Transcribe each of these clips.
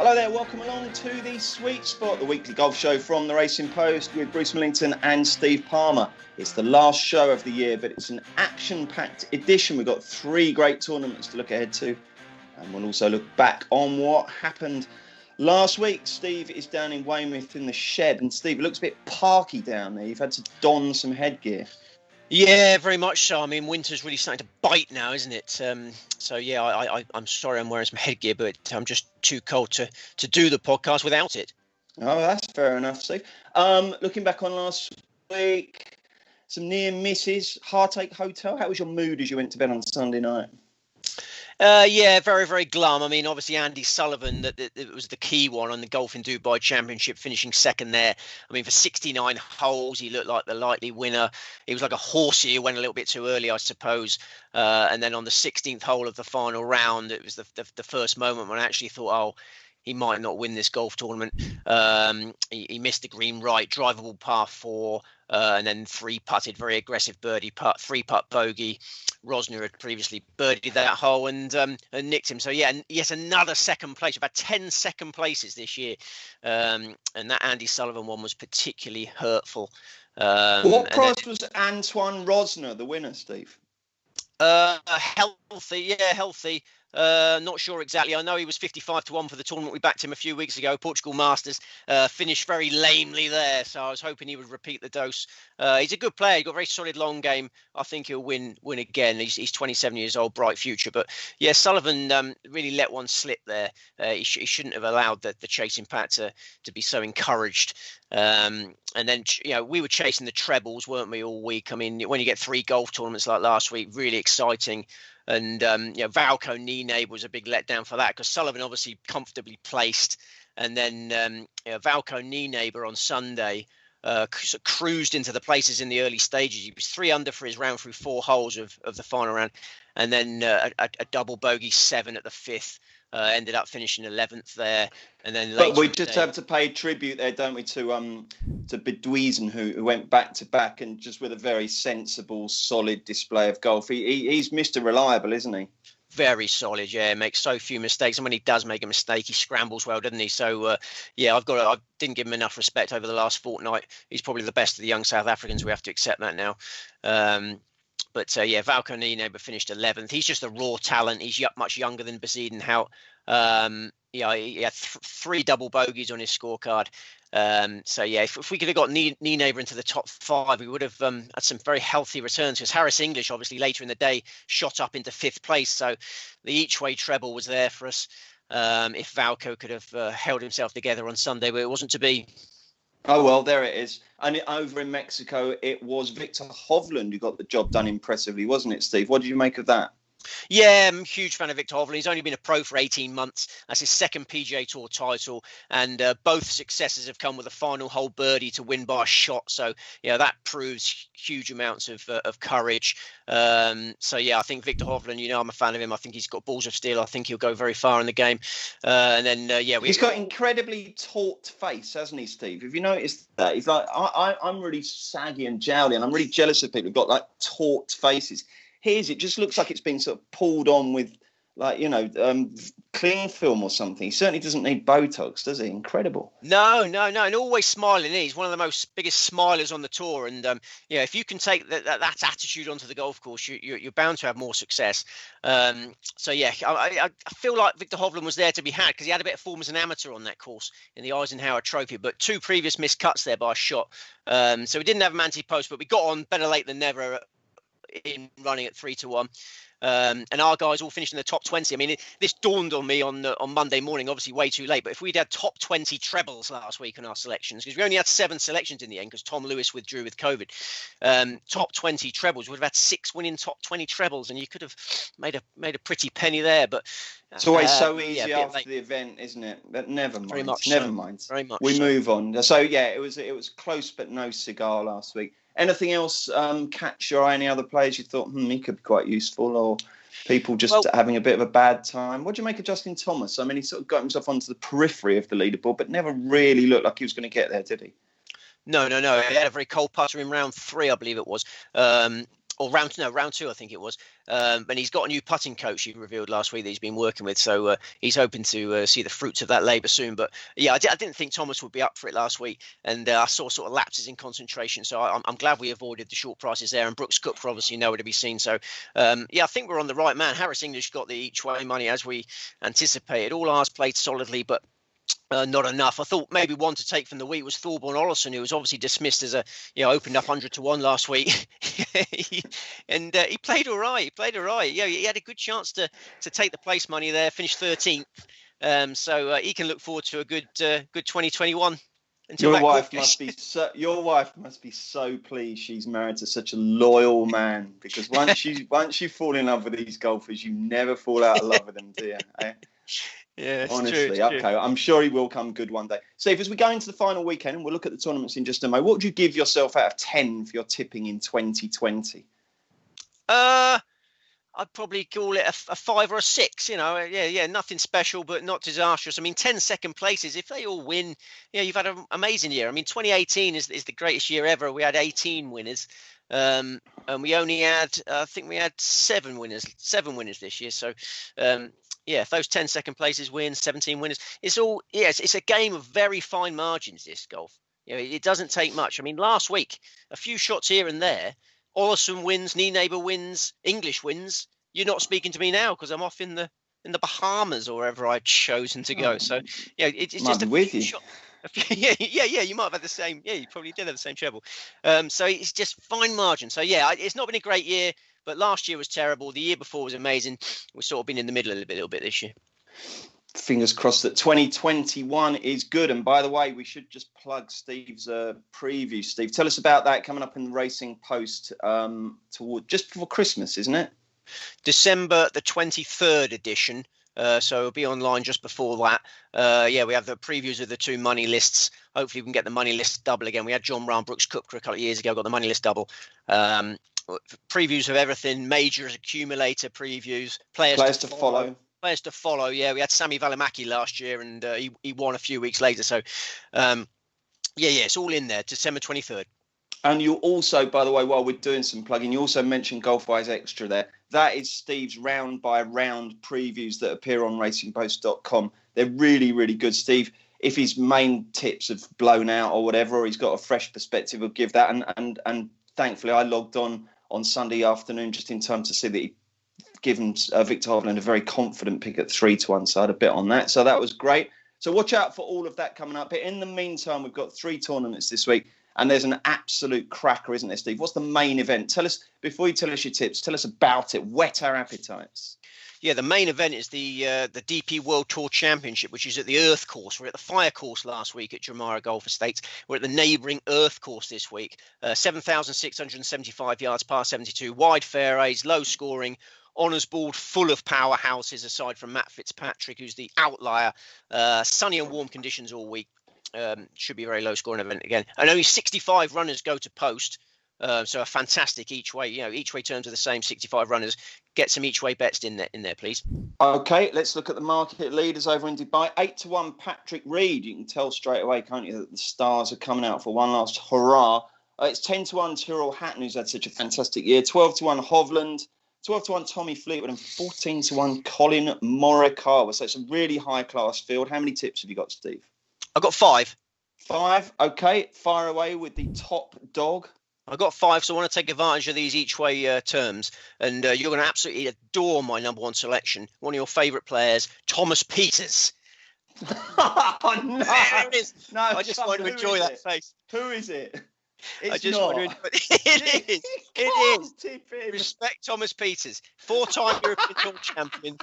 Hello there, welcome along to the Sweet Spot, the weekly golf show from the Racing Post with Bruce Millington and Steve Palmer. It's the last show of the year, but it's an action-packed edition. We've got 3 great tournaments to look ahead to, and we'll also look back on what happened last week. Steve is down in Weymouth in the shed, and Steve, it looks a bit parky down there. You've had to don some headgear. Yeah, very much so. I mean, winter's really starting to bite now, isn't it? So yeah, I'm sorry I'm wearing some headgear, but I'm just too cold to do the podcast without it. Oh, that's fair enough, Steve. Looking back on last week, some near misses. Heartache Hotel. How was your mood as you went to bed on Sunday night? Yeah, very, very glum. I mean, obviously, Andy Sullivan, that was the key one on the Golf in Dubai Championship, finishing second there. I mean, for 69 holes, he looked like the likely winner. He was like a horsey who went a little bit too early, I suppose. And then on the 16th hole of the final round, it was the first moment when I actually thought, oh, he might not win this golf tournament. He missed the green right, drivable par 4, and then 3-putted, very aggressive birdie putt, 3-putt bogey. Rosner had previously birdied that hole and nicked him. So yeah, and yes, another second place. We've had 10 second places this year, and that Andy Sullivan one was particularly hurtful. What price was Antoine Rosner, the winner, Steve? Healthy. Not sure exactly. I know he was 55-1 for the tournament. We backed him a few weeks ago, Portugal Masters. Finished very lamely there, so I was hoping he would repeat the dose. He's a good player. He's got a very solid long game. I think he'll win again. He's 27 years old, bright future. But yeah, Sullivan really let one slip there. He shouldn't have allowed the chasing Pat to be so encouraged. And then, we were chasing the trebles, weren't we, all week? I mean, when you get 3 golf tournaments like last week, really exciting. And, Valco Nene was a big letdown for that because Sullivan obviously comfortably placed. And then Valco Nene on Sunday cruised into the places in the early stages. He was 3 under for his round through 4 holes of the final round. And then a double bogey 7 at the 5th. Ended up finishing 11th there, and then. But we just have to pay tribute there, don't we, to Dweezen, who went back to back and just with a very sensible, solid display of golf. He's Mr. Reliable, isn't he? Very solid, yeah. Makes so few mistakes, and when he does make a mistake, he scrambles well, doesn't he? So, yeah, I didn't give him enough respect over the last fortnight. He's probably the best of the young South Africans. We have to accept that now. But yeah, Valco Nene finished 11th. He's just a raw talent. He's much younger than Bazid and Hout. He had 3 double bogeys on his scorecard. So yeah, if we could have got Nene into the top 5, we would have had some very healthy returns. Because Harris English, obviously later in the day, shot up into 5th place. So the each-way treble was there for us. If Valco could have held himself together on Sunday, but it wasn't to be. Oh, well, there it is. And over in Mexico, it was Victor Hovland who got the job done impressively, wasn't it, Steve? What did you make of that? Yeah, I'm a huge fan of Victor Hovland. He's only been a pro for 18 months. That's his second PGA Tour title. And both successes have come with a final hole birdie to win by a shot. So, that proves huge amounts of courage. So, yeah, I think Victor Hovland, I'm a fan of him. I think he's got balls of steel. I think he'll go very far in the game. And then, he's got incredibly taut face, hasn't he, Steve? Have you noticed that? He's like, I'm really saggy and jowly, and I'm really jealous of people who've got like taut faces. His, it just looks like it's been sort of pulled on with, cling film or something. He certainly doesn't need Botox, does he? Incredible. No, and always smiling. He's one of the biggest smilers on the tour. And if you can take that attitude onto the golf course, you're bound to have more success. So yeah, I feel like Victor Hovland was there to be had because he had a bit of form as an amateur on that course in the Eisenhower Trophy, but 2 previous missed cuts there by a shot. So we didn't have him anti-post, but we got on better late than never in running at 3-1. And our guys all finished in the top 20. I mean, this dawned on me on Monday morning, obviously way too late. But if we'd had top 20 trebles last week on our selections, because we only had 7 selections in the end because Tom Lewis withdrew with COVID, top 20 trebles, we'd have had 6 winning top 20 trebles, and you could have made a pretty penny there. But it's always so easy after the event, isn't it? But never mind. Very much never so. mind. Very much. We move on. So yeah, it was close but no cigar last week. Anything else catch your eye? Any other players you thought, he could be quite useful, or people just having a bit of a bad time? What do you make of Justin Thomas? I mean, he sort of got himself onto the periphery of the leaderboard, but never really looked like he was going to get there, did he? No. He had a very cold putter in round 3, I believe it was. or round two, I think it was. And he's got a new putting coach he revealed last week that he's been working with. So he's hoping to see the fruits of that labour soon. But yeah, I didn't think Thomas would be up for it last week. And I saw sort of lapses in concentration. So I'm glad we avoided the short prices there. And Brooks Koepka obviously nowhere to be seen. So yeah, I think we're on the right man. Harris English got the each way money as we anticipated. All ours played solidly, but not enough. I thought maybe one to take from the week was Thorborn Olesen, who was obviously dismissed as opened up 100 to 1 last week. And he played all right. Yeah, he had a good chance to take the place money there, finished 13th. So he can look forward to a good 2021. Your wife must be so pleased she's married to such a loyal man, because once you fall in love with these golfers, you never fall out of love with them, do you? Eh? Yeah, honestly, true, okay. I'm sure he will come good one day. Steve, as we go into the final weekend, and we'll look at the tournaments in just a moment, what would you give yourself out of 10 for your tipping in 2020? I'd probably call it a 5 or a 6. Yeah, nothing special, but not disastrous. I mean, 10 second places, if they all win, you've had an amazing year. I mean, 2018 is the greatest year ever. We had 18 winners. And we only had, I think we had 7 winners this year. So, yeah, if those 10 second places win, 17 winners, it's a game of very fine margins, this golf. It doesn't take much. I mean, last week, a few shots here and there, Olesen wins, Nienaber wins, English wins. You're not speaking to me now because I'm off in the Bahamas or wherever I've chosen to go. So, it's just a few shots. Yeah, you might have had the same. Yeah, you probably did have the same treble. So it's just fine margin. So yeah, it's not been a great year, but last year was terrible. The year before was amazing. We've sort of been in the middle a little bit this year. Fingers crossed that 2021 is good. And by the way, we should just plug Steve's preview. Steve, tell us about that coming up in the Racing Post toward just before Christmas, isn't it? December the 23rd edition. So it'll be online just before that. We have the previews of the 2 money lists. Hopefully we can get the money list double again. We had John Brown, Brooks Koepka a couple of years ago, got the money list double. Previews of everything, majors, accumulator previews, players to follow. Players to follow. Yeah, we had Sami Välimäki last year, and he won a few weeks later. So, it's all in there. December 23rd. And you also, by the way, while we're doing some plugging, you also mentioned GolfWise Extra there. That is Steve's round by round previews that appear on racingpost.com. They're really, really good. Steve, if his main tips have blown out or whatever, or he's got a fresh perspective, he'll give that. And thankfully, I logged on Sunday afternoon just in time to see that he'd given Victor Hovland a very confident pick at 3 to 1. So I had a bit on that. So that was great. So watch out for all of that coming up. But in the meantime, we've got 3 tournaments this week. And there's an absolute cracker, isn't there, Steve? What's the main event? Tell us, before you tell us your tips, tell us about it. Whet our appetites. Yeah, the main event is the DP World Tour Championship, which is at the Earth Course. We're at the Fire Course last week at Jumeirah Golf Estates. We're at the neighbouring Earth Course this week. 7,675 yards, par 72, wide fairways, low scoring, honours board full of powerhouses, aside from Matt Fitzpatrick, who's the outlier. Sunny and warm conditions all week. Should be a very low scoring event again, and only 65 runners go to post, so a fantastic each way. Each way terms are the same. 65 runners. Get some each way bets in there, please. Okay, let's look at the market leaders over in Dubai. 8 to 1 Patrick Reed. You can tell straight away, can't you, that the stars are coming out for one last hurrah. It's 10 to 1 Tyrrell Hatton, who's had such a fantastic year. 12 to 1 Hovland. 12 to 1 Tommy Fleetwood, and 14 to 1 Colin Morikawa. So it's a really high class field. How many tips have you got, Steve? I've got 5. 5, okay. Fire away with the top dog. I've got 5, so I want to take advantage of these each way terms. And you're going to absolutely adore my number 1 selection. One of your favourite players, Thomas Pieters. Oh, no. There it is. No, I just want to enjoy that face. Who is it? I just want to enjoy it. It is. Tip him. Respect Thomas Pieters. 4-time European Tour champion.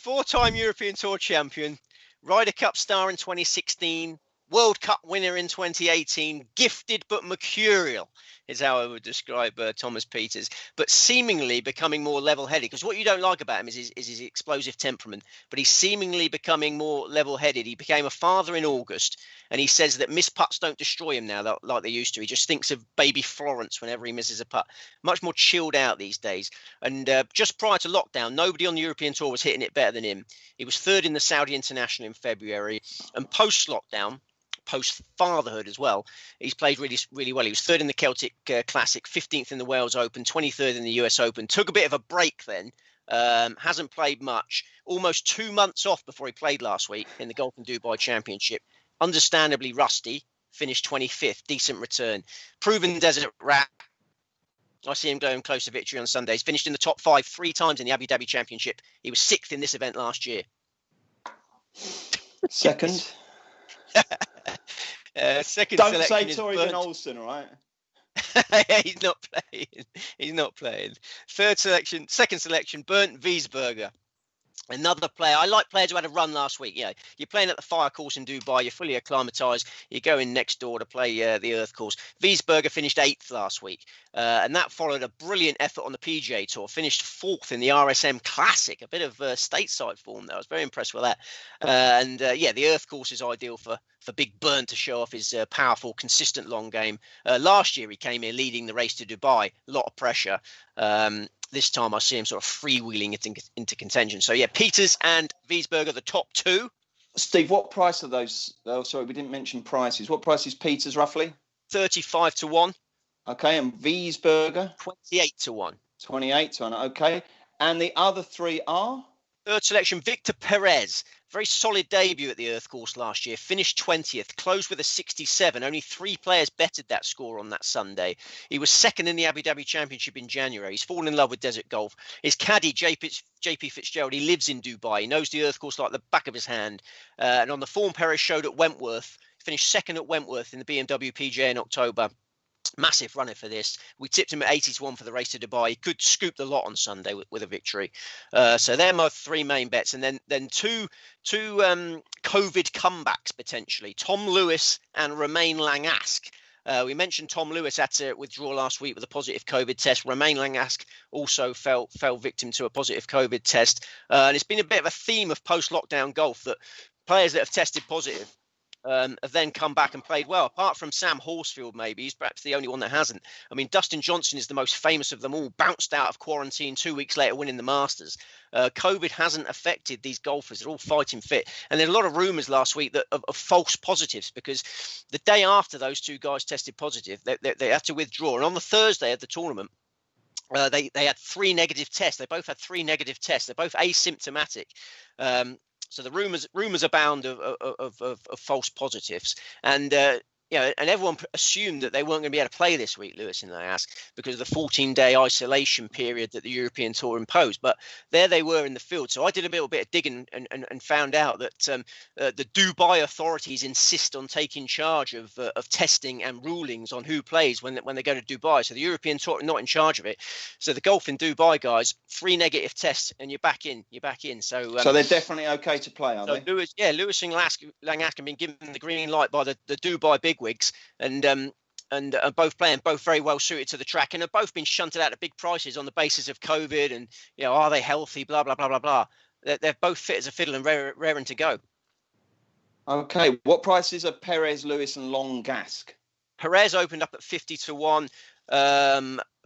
4-time European Tour champion. Ryder Cup star in 2016, World Cup winner in 2018, gifted but mercurial is how I would describe Thomas Pieters, but seemingly becoming more level-headed. Because what you don't like about him is his explosive temperament, but he's seemingly becoming more level-headed. He became a father in August, and he says that missed putts don't destroy him now like they used to. He just thinks of baby Florence whenever he misses a putt. Much more chilled out these days. And just prior to lockdown, nobody on the European Tour was hitting it better than him. He was 3rd in the Saudi International in February, and post-lockdown, post-fatherhood as well. He's played really, really well. He was third in the Celtic Classic, 15th in the Wales Open, 23rd in the US Open. Took a bit of a break then. Hasn't played much. Almost 2 months off before he played last week in the Golf in Dubai Championship. Understandably rusty. Finished 25th. Decent return. Proven desert rat. I see him going close to victory on Sunday. He's finished in the top 5 3 times in the Abu Dhabi Championship. He was 6th in this event last year. Second. Second Don't selection say Torrington Olsen, all right? He's not playing. He's not playing. Second selection, Bernd Wiesberger. Another player. I like players who had a run last week. Yeah, you're playing at the fire course in Dubai. You're fully acclimatized. You're going next door to play the earth course. Wiesberger finished 8th last week, and that followed a brilliant effort on the PGA Tour. Finished 4th in the RSM Classic. A bit of stateside form there. I was very impressed with that. The earth course is ideal for Big Bernd to show off his powerful, consistent long game. Last year he came here leading the race to Dubai. A lot of pressure. This time I see him sort of freewheeling it into contention. So, yeah, Peters and Wiesberger, the top 2. Steve, what price are those? Oh, sorry, we didn't mention prices. What price is Peters roughly? 35 to 1. Okay, and Wiesberger? 28 to 1. 28 to 1, okay. And the other 3 are? Third selection, Victor Perez. Very solid debut at the Earth Course last year. Finished 20th, closed with a 67. Only 3 players betted that score on that Sunday. He was 2nd in the Abu Dhabi Championship in January. He's fallen in love with desert golf. His caddy, JP Fitzgerald, he lives in Dubai. He knows the Earth Course like the back of his hand. And on the form Perez showed at Wentworth, finished 2nd at Wentworth in the BMW PGA in October. Massive runner for this. We tipped him at 80 to 1 for the race to Dubai. He could scoop the lot on Sunday with a victory. So they're my 3 main bets, and then two COVID comebacks potentially. Tom Lewis and Romain Langasque. We mentioned Tom Lewis had to withdraw last week with a positive COVID test. Romain Langasque also fell victim to a positive COVID test. And it's been a bit of a theme of post-lockdown golf that players that have tested positive have then come back and played well. Apart from Sam Horsfield, maybe he's perhaps the only one that hasn't. I mean, Dustin Johnson is the most famous of them all. Bounced out of quarantine 2 weeks later, winning the Masters. COVID hasn't affected these golfers. They're all fighting fit. And there's a lot of rumours last week of false positives, because the day after those 2 guys tested positive, they had to withdraw. And on the Thursday of the tournament, they had 3 negative tests. They both had 3 negative tests. They're both asymptomatic. So the rumours abound of false positives, and and everyone assumed that they weren't going to be able to play this week, Lewis and Langasque, because of the 14-day isolation period that the European Tour imposed. But there they were in the field. So I did a little bit of digging and found out that the Dubai authorities insist on taking charge of testing and rulings on who plays when they go to Dubai. So the European Tour are not in charge of it. So the Golf in Dubai guys, 3 negative tests, and you're back in. So they're definitely okay to play, are they? Lewis and Langasque have been given the green light by the Dubai bigwigs, and both playing, both very well suited to the track, and have both been shunted out at big prices on the basis of COVID and are they healthy, blah blah blah blah blah. They're both fit as a fiddle and raring to go. Okay, what prices are Perez, Lewis, and Langasque? Perez opened up at 50 to 1.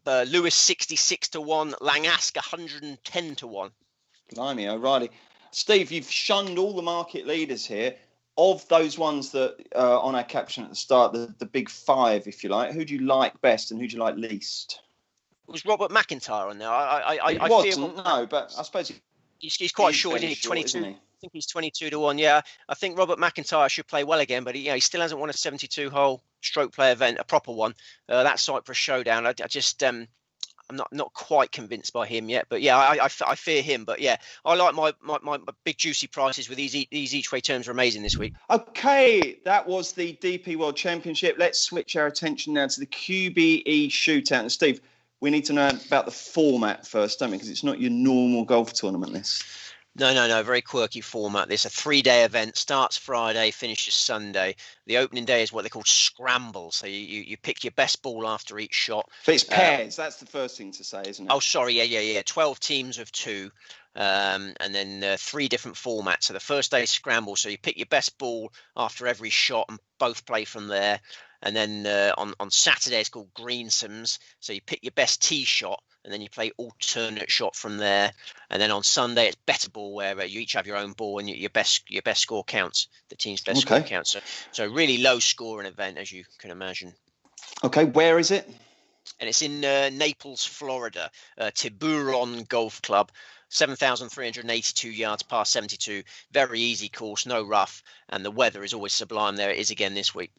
Lewis 66 to 1. Langasque 110 to 1. Blimey, O'Reilly. Steve, you've shunned all the market leaders here. Of those ones that on our caption at the start, the big 5, if you like, who do you like best and who do you like least? Was Robert McIntyre on there? I wasn't, no, but I suppose he's quite short, isn't he? 22. Isn't he? I think he's 22 to 1. Yeah, I think Robert McIntyre should play well again, but he still hasn't won a 72-hole stroke play event, a proper one. That Cyprus Showdown. I just I'm not quite convinced by him yet, but yeah, I fear him. But yeah, I like my big juicy prices with these each way terms are amazing this week. Okay, that was the DP World Championship. Let's switch our attention now to the QBE Shootout. And Steve, we need to know about the format first, don't we? Because it's not your normal golf tournament, this. No. Very quirky format. This a 3-day event. Starts Friday, finishes Sunday. The opening day is what they call scramble. So you pick your best ball after each shot. But it's pairs. That's the first thing to say, isn't it? Oh, sorry. Yeah. 12 teams of 2. And then 3 different formats. So the first day is scramble. So you pick your best ball after every shot and both play from there. And then on Saturday, it's called greensomes. So you pick your best tee shot and then you play alternate shot from there. And then on Sunday it's better ball, where you each have your own ball and your best score counts. The team's best score counts. So really low scoring event, as you can imagine. Okay, where is it? And it's in Naples, Florida, Tiburon Golf Club. 7,382 yards, par 72. Very easy course, no rough, and the weather is always sublime there. It is again this week.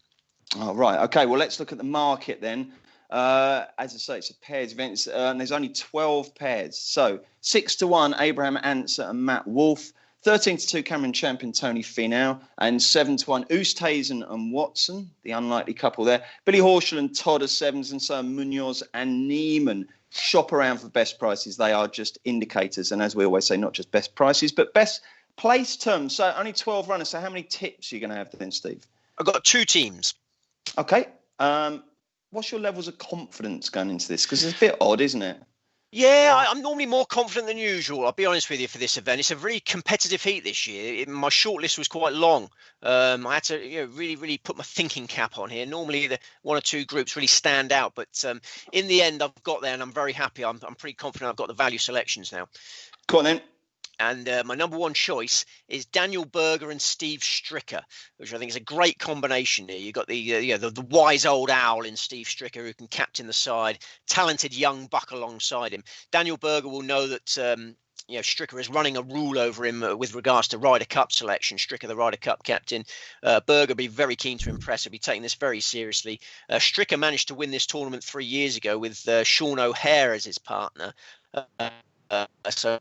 Oh, right. Okay, well, let's look at the market then. As I say, it's a pairs event, and there's only 12 pairs. So 6-1, Abraham Answer and Matt Wolff. 13-2, Cameron Champion, Tony Finau, and 7-1, Oosthuizen and Watson, the unlikely couple there. Billy Horschel and Todd are sevens, and so Munoz and Neiman. Shop around for best prices. They are just indicators, and as we always say, not just best prices, but best place terms. So only 12 runners. So how many tips are you going to have then, Steve? I've got 2 teams. Okay. What's your levels of confidence going into this? Because it's a bit odd, isn't it? Yeah, I'm normally more confident than usual. I'll be honest with you for this event. It's a very competitive heat this year. My shortlist was quite long. I had to really put my thinking cap on here. Normally, the 1 or 2 groups really stand out. But in the end, I've got there and I'm very happy. I'm pretty confident I've got the value selections now. Go on then. And my number 1 choice is Daniel Berger and Steve Stricker, which I think is a great combination here. You've got the wise old owl in Steve Stricker, who can captain the side, talented young buck alongside him. Daniel Berger will know that Stricker is running a rule over him with regards to Ryder Cup selection. Stricker, the Ryder Cup captain. Berger will be very keen to impress. He'll be taking this very seriously. Stricker managed to win this tournament 3 years ago with Sean O'Hare as his partner. So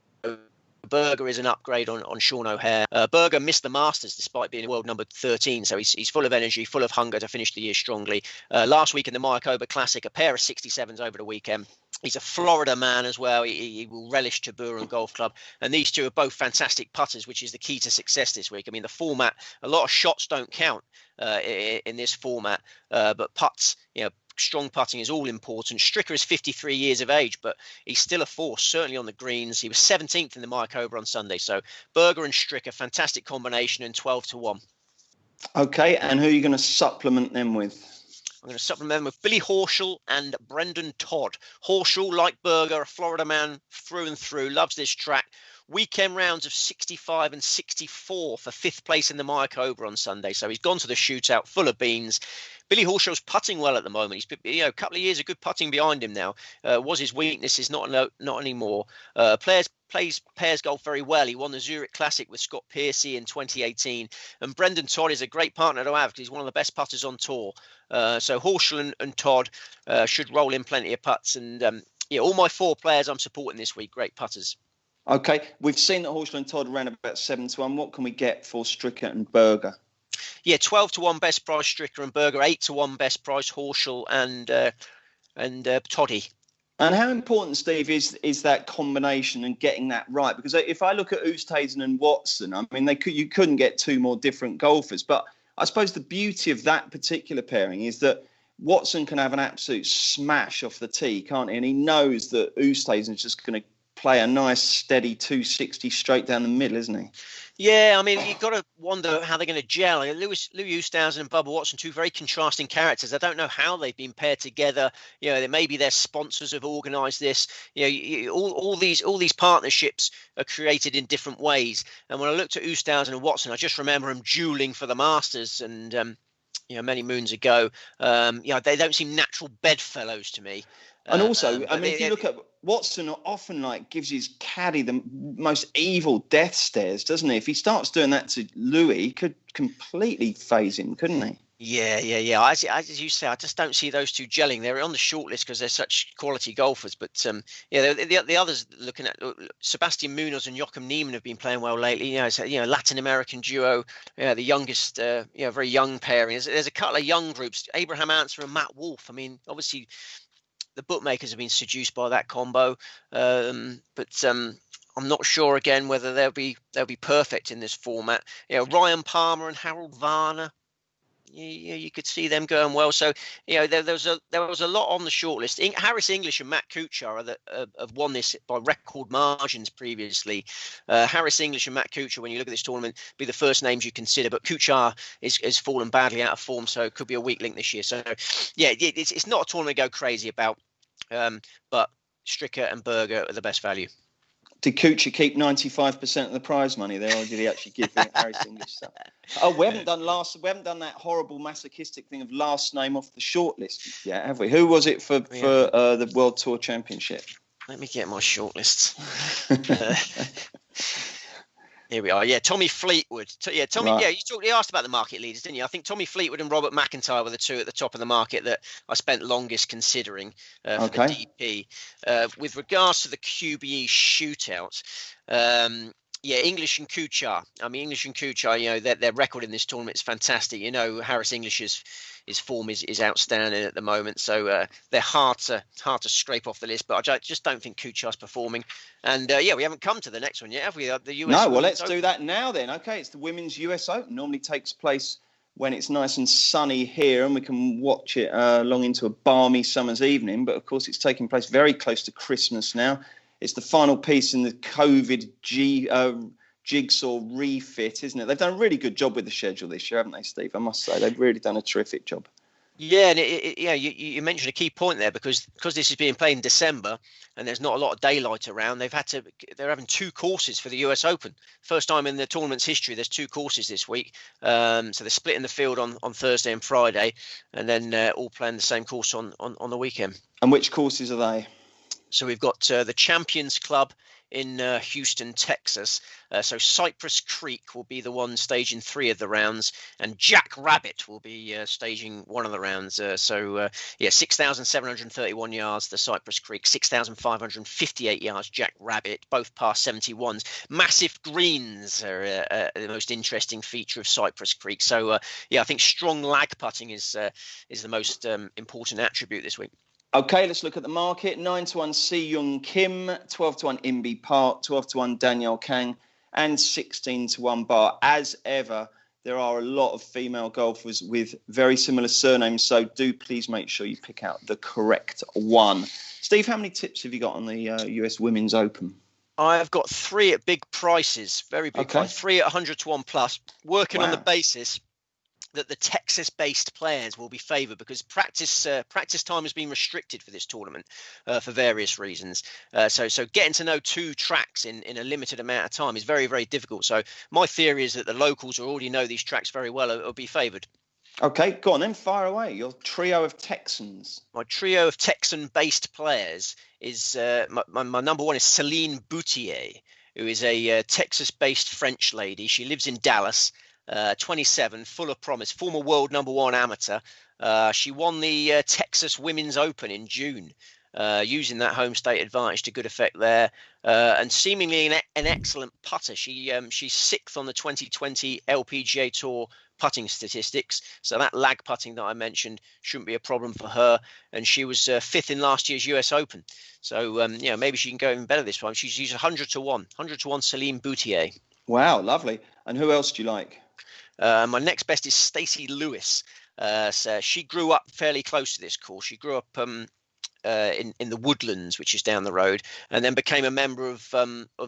Berger is an upgrade on Sean O'Hare. Berger missed the Masters despite being world number 13, so he's full of energy, full of hunger to finish the year strongly. Last week in the Mayakoba Classic, a pair of 67s over the weekend. He's a Florida man as well. He will relish Tiburon Golf Club. And these two are both fantastic putters, which is the key to success this week. I mean, the format, a lot of shots don't count in this format, but putts, strong putting is all important. Stricker is 53 years of age, but he's still a force, certainly on the greens. He was 17th in the Mayakoba on Sunday. So Berger and Stricker, fantastic combination, and 12-1. Okay, and who are you going to supplement them with? I'm going to supplement them with Billy Horschel and Brendan Todd. Horschel, like Berger, a Florida man through and through, loves this track. Weekend rounds of 65 and 64 for 5th place in the Mayakoba on Sunday. So he's gone to the shootout full of beans. Billy Horschel's putting well at the moment. He's been, a couple of years of good putting behind him now. Was his weakness, is not anymore. Plays pairs golf very well. He won the Zurich Classic with Scott Piercy in 2018. And Brendan Todd is a great partner to have because he's one of the best putters on tour. So Horschel and Todd should roll in plenty of putts. And all my 4 players I'm supporting this week, great putters. Okay, we've seen that Horschel and Todd ran about 7-1. What can we get for Stricker and Berger? Yeah, 12-1 best price Stricker and Berger, 8-1 best price Horschel and Toddy. And how important, Steve, is that combination and getting that right? Because if I look at Oosthuizen and Watson, I mean, you couldn't get 2 more different golfers. But I suppose the beauty of that particular pairing is that Watson can have an absolute smash off the tee, can't he? And he knows that Oosthuizen is just going to play a nice, steady 260 straight down the middle, isn't he? Yeah, I mean, you've got to wonder how they're going to gel. Louis Oosthuizen and Bubba Watson, 2 very contrasting characters. I don't know how they've been paired together. Maybe their sponsors have organised this. All these partnerships are created in different ways. And when I looked at Oosthuizen and Watson, I just remember them duelling for the Masters and many moons ago. They don't seem natural bedfellows to me. And also, I mean, if you look at Watson, often gives his caddy the most evil death stares, doesn't he? If he starts doing that to Louis, he could completely phase him, couldn't he? Yeah. As you say, I just don't see those 2 gelling. They're on the shortlist because they're such quality golfers. But the others looking at Sebastian Munoz and Joachim Neiman have been playing well lately. It's a Latin American duo. The youngest, very young pairing. There's a couple of young groups. Abraham Answer and Matt Wolff. I mean, obviously, the bookmakers have been seduced by that combo, but I'm not sure again whether they'll be perfect in this format. Ryan Palmer and Harold Varner. You could see them going well. So there was a lot on the shortlist. Harris English and Matt Kuchar have won this by record margins previously. Harris English and Matt Kuchar, when you look at this tournament, be the first names you consider. But Kuchar is fallen badly out of form, so it could be a weak link this year. So it's not a tournament to go crazy about. But Stricker and Berger are the best value. Did Kuchar keep 95% of the prize money there, or did he actually give Harris English stuff? Oh, we haven't done that horrible masochistic thing of last name off the shortlist yet, have we? Who was it for the World Tour Championship? Let me get my shortlist. Here we are. Yeah, Tommy Fleetwood. Tommy. Right. Yeah, you asked about the market leaders, didn't you? I think Tommy Fleetwood and Robert McIntyre were the two at the top of the market that I spent longest considering for the DP. With regards to the QBE shootout, English and Kuchar. I mean, English and Kuchar, their record in this tournament is fantastic. Harris English's form is outstanding at the moment, so they're hard to scrape off the list. But I just don't think Kuchar's performing. And we haven't come to the next one yet, have we? The US. No, well, let's do that now then. Okay, it's the Women's US Open. Normally takes place when it's nice and sunny here, and we can watch it long into a balmy summer's evening. But of course, it's taking place very close to Christmas now. It's the final piece in the COVID jigsaw refit, isn't it? They've done a really good job with the schedule this year, haven't they, Steve? I must say, they've really done a terrific job. Yeah, and you mentioned a key point there because this is being played in December and there's not a lot of daylight around. They're having two courses for the US Open. First time in the tournament's history, there's two courses this week. So they're splitting the field on Thursday and Friday, and then all playing the same course on the weekend. And which courses are they? So we've got the Champions Club in Houston, Texas. So Cypress Creek will be the one staging 3 of the rounds, and Jack Rabbit will be staging 1 of the rounds. 6,731 yards, the Cypress Creek, 6,558 yards, Jack Rabbit, both par 71s. Massive greens are the most interesting feature of Cypress Creek. So, I think strong lag putting is the most important attribute this week. Okay, let's look at the market. 9-1 Si Young Kim, 12-1 Inbee Park, 12-1 Danielle Kang, and 16-1 Bar. As ever, there are a lot of female golfers with very similar surnames, so do please make sure you pick out the correct one. Steve, how many tips have you got on the US Women's Open? I've got 3 at big prices, very big price, 3 at 100-1 plus, working on the basis that the Texas-based players will be favoured because practice time has been restricted for this tournament for various reasons. So getting to know 2 tracks in a limited amount of time is very, very difficult. So my theory is that the locals who already know these tracks very well will be favoured. Okay, go on then, fire away. Your trio of Texans. My trio of Texan-based players is my number one is Céline Boutier, who is a Texas-based French lady. She lives in Dallas. 27, full of promise, former world number 1 amateur. She won the Texas Women's Open in June, using that home state advantage to good effect there, and seemingly an excellent putter. She's 6th on the 2020 LPGA Tour putting statistics, so that lag putting that I mentioned shouldn't be a problem for her. And she was 5th in last year's US Open, so maybe she can go even better this time. She's used 100-1 Céline Boutier. Wow, lovely. And who else do you like? My next best is Stacey Lewis. So she grew up fairly close to this course. She grew up in the Woodlands, which is down the road, and then became a member of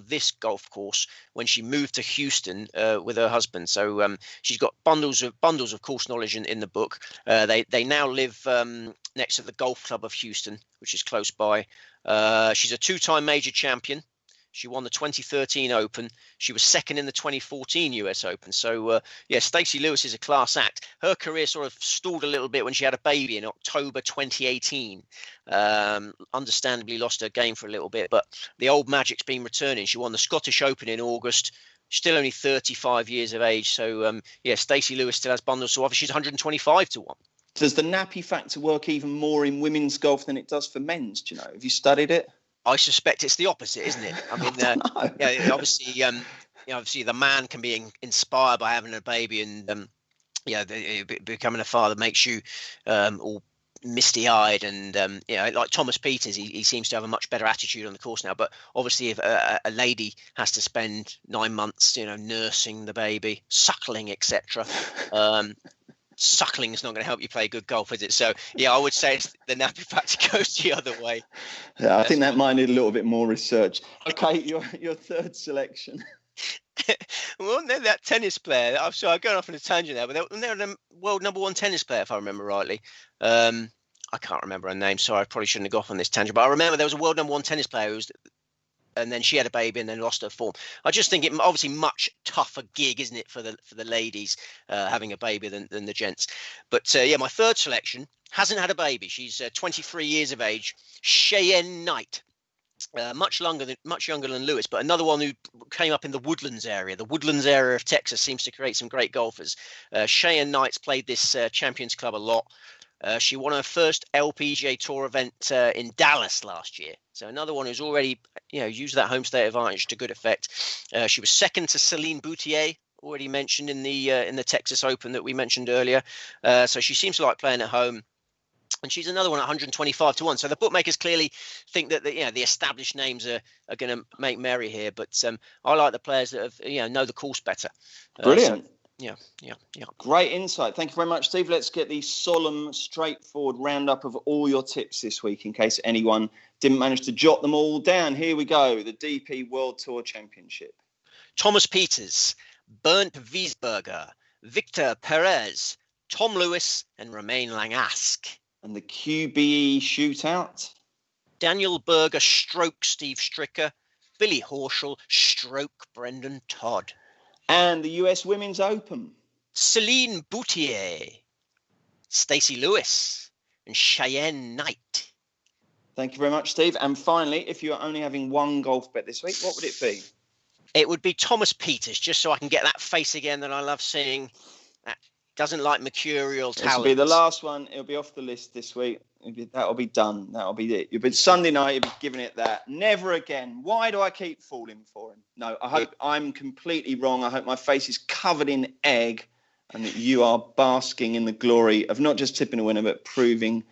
this golf course when she moved to Houston with her husband. So she's got bundles of course knowledge in the book. They now live next to the Golf Club of Houston, which is close by. She's a 2-time major champion. She won the 2013 Open. She was 2nd in the 2014 US Open. So, Stacey Lewis is a class act. Her career sort of stalled a little bit when she had a baby in October 2018. Understandably lost her game for a little bit, but the old magic's been returning. She won the Scottish Open in August. Still only 35 years of age. So, Stacey Lewis still has bundles to offer. She's 125-1. Does the nappy factor work even more in women's golf than it does for men's? Do you know? Have you studied it? I suspect it's the opposite, isn't it? I mean, obviously the man can be inspired by having a baby, and becoming a father makes you all misty-eyed, and like Thomas Peters, he seems to have a much better attitude on the course now. But obviously, if a lady has to spend 9 months, nursing the baby, suckling, etc. Suckling is not going to help you play good golf, is it? So, I would say the nappy factor goes the other way. Yeah, I think that might need a little bit more research. Okay, your third selection. Well, they're that tennis player. I'm going off on a tangent there, but they're the world number 1 tennis player, if I remember rightly. I I can't remember her name. Sorry, I probably shouldn't have gone off on this tangent. But I remember there was a world number 1 tennis player and then she had a baby and then lost her form. I just think it obviously much tougher gig, isn't it, for the ladies having a baby than the gents. But my third selection hasn't had a baby. She's 23 years of age, Cheyenne Knight. Much younger than Lewis, but another one who came up in the Woodlands area. The Woodlands area of Texas seems to create some great golfers. Cheyenne Knight's played this Champions Club a lot. She won her first LPGA Tour event in Dallas last year. So another one who's already, used that home state advantage to good effect. She was second to Celine Boutier, already mentioned in the Texas Open that we mentioned earlier. So she seems to like playing at home. And she's another one at 125 to 1. So the bookmakers clearly think that the established names are going to make merry here. But I like the players that have, know the course better. Brilliant. Yeah. Great insight. Thank you very much, Steve. Let's get the solemn, straightforward roundup of all your tips this week in case anyone didn't manage to jot them all down. Here we go. The DP World Tour Championship. Thomas Pieters, Bernd Wiesberger, Victor Perez, Tom Lewis and Romain Langasque. And the QBE Shootout. Daniel Berger stroke Steve Stricker, Billy Horschel stroke Brendan Todd. And the US Women's Open. Celine Boutier, Stacey Lewis and Cheyenne Knight. Thank you very much, Steve. And finally, if you're only having one golf bet this week, what would it be? It would be Thomas Pieters, just so I can get that face again that I love seeing. That doesn't like mercurial talent. This will be the last one. It'll be off the list this week. That'll be done. That'll be it. You'll be Sunday night. You'll be giving it that. Never again. Why do I keep falling for him? No, I hope I'm completely wrong. I hope my face is covered in egg and that you are basking in the glory of not just tipping a winner, but proving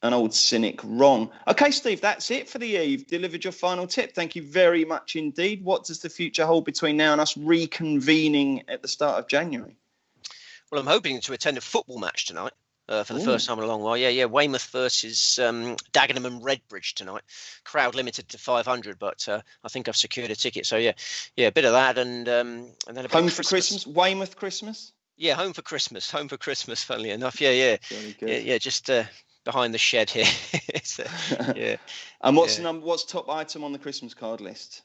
an old cynic wrong. Okay, Steve, that's it for the year. You've delivered your final tip. Thank you very much indeed. What does the future hold between now and us reconvening at the start of January? Well, I'm hoping to attend a football match tonight for the first time in a long while. Yeah. Weymouth versus Dagenham and Redbridge tonight. Crowd limited to 500, but I think I've secured a ticket. So, a bit of that and then a bit home of for Christmas? Weymouth Christmas? Yeah, home for Christmas, funnily enough. Yeah. Very good. Yeah, just behind the shed here. Yeah. And what's top item on the Christmas card list?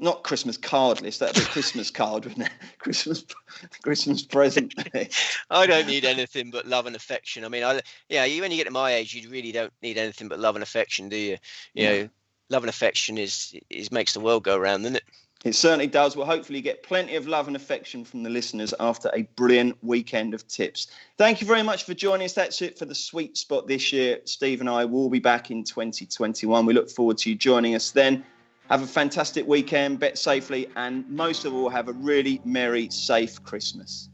Not Christmas card list. That'd be Christmas card, wouldn't it? Christmas present. I don't need anything but love and affection. I mean, when you get to my age, you really don't need anything but love and affection, do you? You know, love and affection is makes the world go round, doesn't it? It certainly does. We'll hopefully get plenty of love and affection from the listeners after a brilliant weekend of tips. Thank you very much for joining us. That's it for the Sweet Spot this year. Steve and I will be back in 2021. We look forward to you joining us then. Have a fantastic weekend, bet safely, and most of all, have a really merry, safe Christmas.